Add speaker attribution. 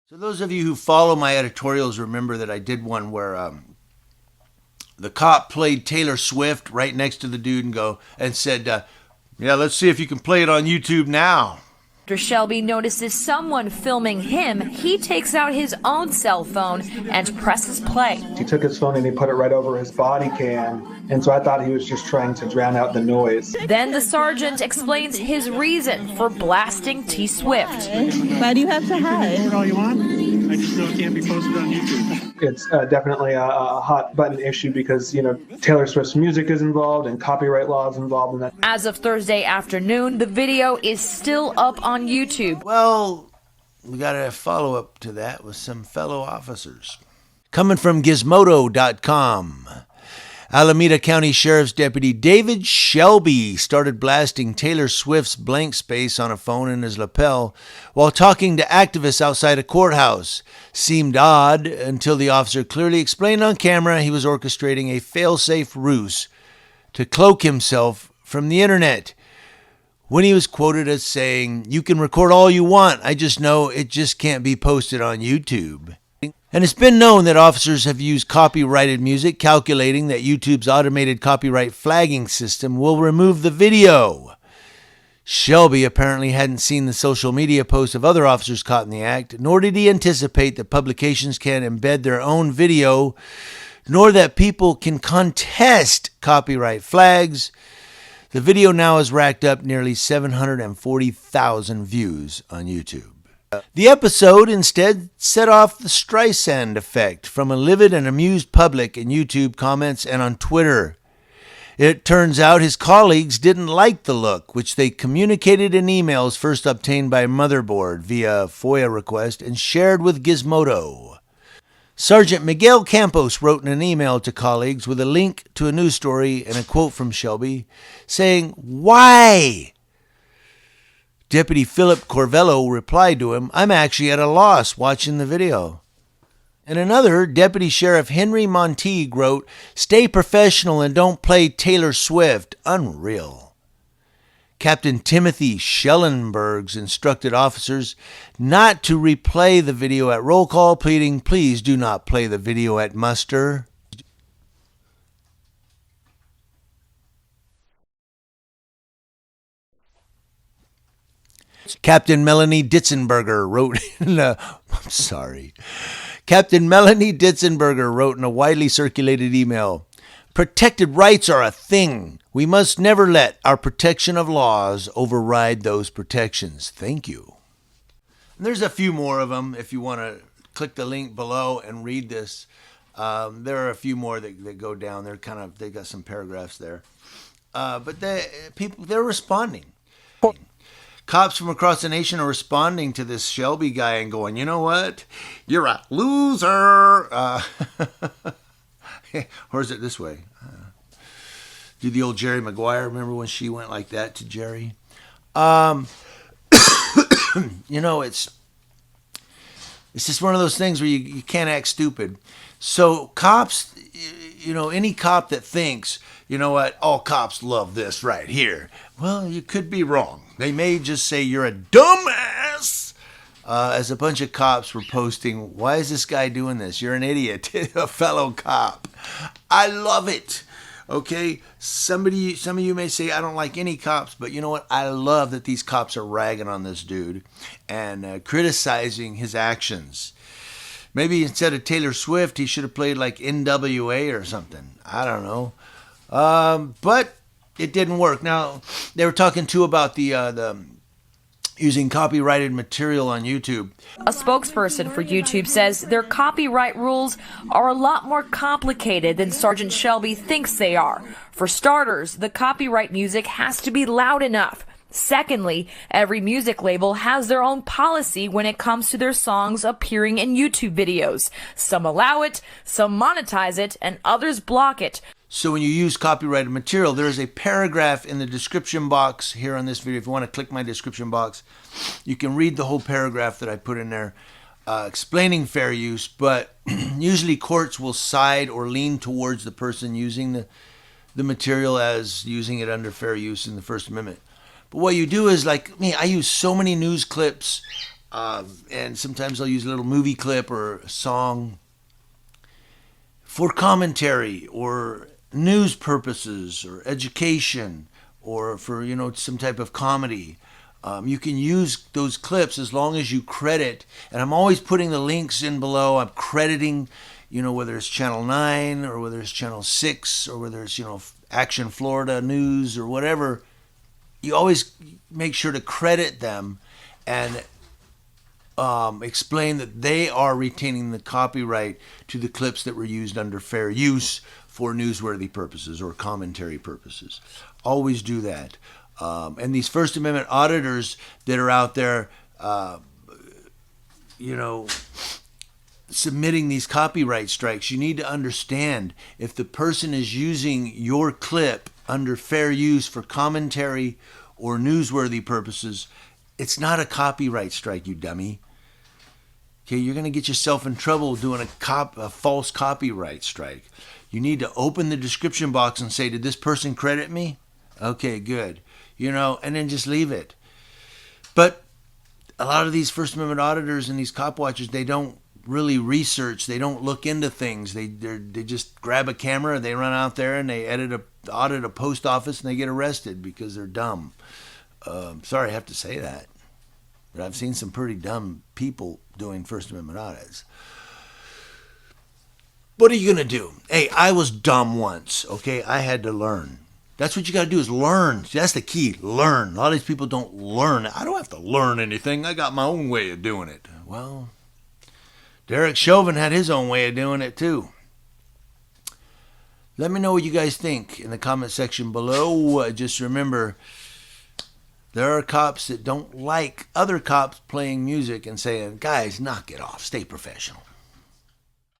Speaker 1: So those of you who follow my editorials remember that I did one where the cop played Taylor Swift right next to the dude and said, yeah, let's see if you can play it on YouTube now.
Speaker 2: After Shelby notices someone filming him, he takes out his own cell phone and presses play.
Speaker 3: He took his phone and he put it right over his body cam, and so I thought he was just trying to drown out the noise.
Speaker 2: Then the sergeant explains his reason for blasting T Swift.
Speaker 4: Why do you have to hide?
Speaker 5: All you want? I just know it can't be posted on YouTube.
Speaker 3: It's definitely a hot button issue because, Taylor Swift's music is involved and copyright laws involved in that.
Speaker 2: As of Thursday afternoon, the video is still up on YouTube.
Speaker 1: Well, we got a follow-up to that with some fellow officers. Coming from Gizmodo.com. Alameda County Sheriff's Deputy David Shelby started blasting Taylor Swift's blank space on a phone in his lapel while talking to activists outside a courthouse. Seemed odd until the officer clearly explained on camera he was orchestrating a fail-safe ruse to cloak himself from the internet. When he was quoted as saying, "You can record all you want, I just know it just can't be posted on YouTube." And it's been known that officers have used copyrighted music, calculating that YouTube's automated copyright flagging system will remove the video. Shelby apparently hadn't seen the social media posts of other officers caught in the act, nor did he anticipate that publications can embed their own video, nor that people can contest copyright flags. The video now has racked up nearly 740,000 views on YouTube. The episode instead set off the Streisand effect from a livid and amused public in YouTube comments and on Twitter. It turns out his colleagues didn't like the look, which they communicated in emails first obtained by Motherboard via FOIA request and shared with Gizmodo. Sergeant Miguel Campos wrote in an email to colleagues with a link to a news story and a quote from Shelby saying, "Why?" Deputy Philip Corvello replied to him, "I'm actually at a loss watching the video." And another, Deputy Sheriff Henry Monteague wrote, "Stay professional and don't play Taylor Swift." Unreal. Captain Timothy Schellenbergs instructed officers not to replay the video at roll call, pleading, "Please do not play the video at muster." Captain Melanie Ditzenberger wrote in a widely circulated email, "Protected rights are a thing. We must never let our protection of laws override those protections. Thank you." And there's a few more of them if you want to click the link below and read this. There are a few more that go down. They got some paragraphs there. But they're responding. Cops from across the nation are responding to this Shelby guy and going, "You know what? You're a loser." Or is it this way? Do the old Jerry Maguire. Remember when she went like that to Jerry? It's just one of those things where you can't act stupid. So cops, any cop that thinks, "You know what? All cops love this right here." Well, you could be wrong. They may just say you're a dumbass. As a bunch of cops were posting, "Why is this guy doing this? You're an idiot." A fellow cop. I love it. Okay, some of you may say, "I don't like any cops," but you know what? I love that these cops are ragging on this dude and criticizing his actions. Maybe instead of Taylor Swift, he should have played like NWA or something. I don't know. But it didn't work. Now, they were talking too about the using copyrighted material on YouTube.
Speaker 2: A spokesperson for YouTube says their copyright rules are a lot more complicated than Sergeant Shelby thinks they are. For starters, the copyright music has to be loud enough. Secondly, every music label has their own policy when it comes to their songs appearing in YouTube videos. Some allow it, some monetize it, and others block it.
Speaker 1: So when you use copyrighted material, there is a paragraph in the description box here on this video. If you want to click my description box, you can read the whole paragraph that I put in there explaining fair use. But usually courts will side or lean towards the person using the material as using it under fair use in the First Amendment. But what you do is, like me, I use so many news clips And sometimes I'll use a little movie clip or a song for commentary or news purposes or education or for, some type of comedy. You can use those clips as long as you credit, and I'm always putting the links in below. I'm crediting, whether it's Channel 9 or whether it's Channel 6 or whether it's, Action Florida News or whatever. You always make sure to credit them and explain that they are retaining the copyright to the clips that were used under fair use for newsworthy purposes or commentary purposes. Always do that. And these First Amendment auditors that are out there, submitting these copyright strikes, you need to understand if the person is using your clip under fair use for commentary or newsworthy purposes, it's not a copyright strike, you dummy. Okay, you're going to get yourself in trouble doing a false copyright strike. You need to open the description box and say, did this person credit me? Okay, good. And then just leave it. But a lot of these First Amendment auditors and these cop watchers, they don't really research. They don't look into things. They just grab a camera, they run out there and they audit a post office and they get arrested because they're dumb. Sorry I have to say that. But I've seen some pretty dumb people doing First Amendment audits. What are you going to do? Hey, I was dumb once, okay? I had to learn. That's what you got to do is learn. See, that's the key, learn. A lot of these people don't learn. I don't have to learn anything. I got my own way of doing it. Well, Derek Chauvin had his own way of doing it too. Let me know what you guys think in the comment section below. Just remember, there are cops that don't like other cops playing music and saying, guys, knock it off. Stay professional.